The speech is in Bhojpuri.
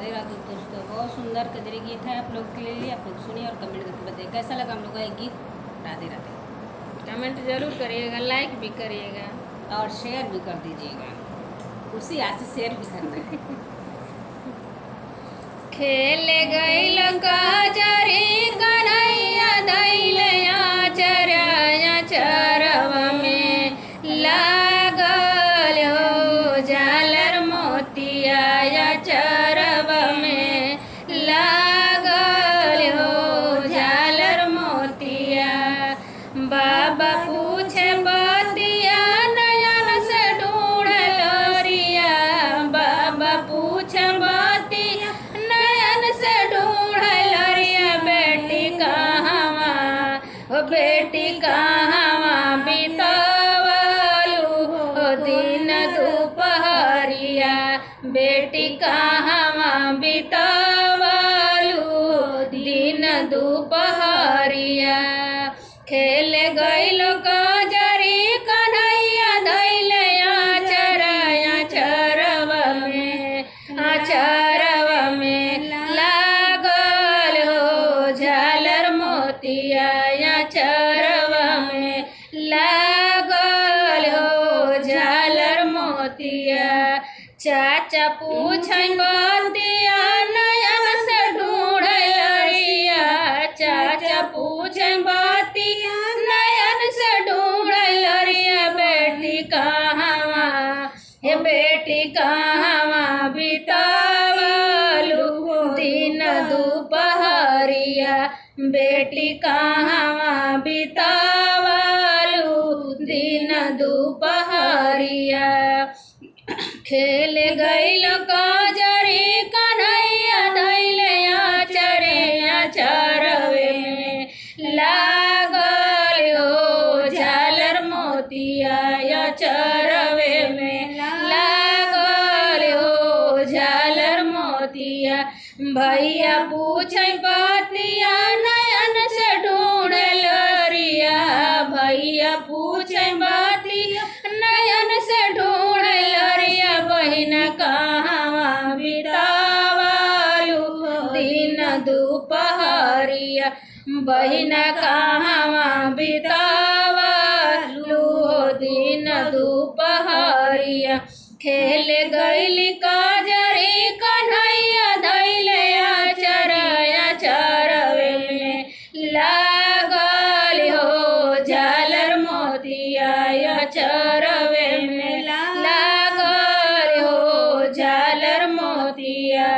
राधे राधे दोस्तों। बहुत सुंदर कजरी गीत है आप लोग के लिए। आप लोग सुनिए और कमेंट करके बताइए कैसा लगा हम लोग का ये गीत। राधे राधे। कमेंट जरूर करिएगा, लाइक भी करिएगा और शेयर भी कर दीजिएगा। उसी आज से शेयर भी कर दें। खेल गईल कजरी कन्हैया दैले आचरया चरवा में लागल हो झालर मोतिया चरवा में लागल हो झालर मोतिया। बाबा पूछे बतिया नयन से ढूंढ लोरिया। बाबा पूछे बतिया नयन से ढूंढ लोरिया। बेटी कहवा ओ बेटी कहवा बितवलू ओ दिन दुपहरिया। बेटी कहवा बितवलू दिन दुपहरिया। खेल गईल कजरी कन्हैया दैले आचरया चरवा में। आचरवा में लागल हो झालर मोतिया। चरवा में लागल हो झालर मोतिया। चाचा पूछन बतिया नयन से ढूंढ लरिया। चाचा पूछन बतिया नयन से ढूंढ लरिया। बेटी कहवा हे बेटी कहवा बितावलू दिन दुपहरिया। बेटी कहवा बितावलू दिन दुपहरिया। खेल गईल कजरी कन्हैया दैले आचरया चरवे में लागल हो झालर मोतिया। चरवे में लागल हो झालर मोतिया। भैया पूछे बतिया नयन से ढूंढ लोरिया। भैया पूछे बतिया नयन से ढूंढ लोरिया। बहिन कहवा बितावलू दिन दुपहरिया। बहिन कहवा बितावलू दिन दुपहरिया। खेल गईल कजरी कन्हैया दैले आचरया चरवे में लागल हो झालर मोतिया। चरवे में लागल हो झालर मोतिया।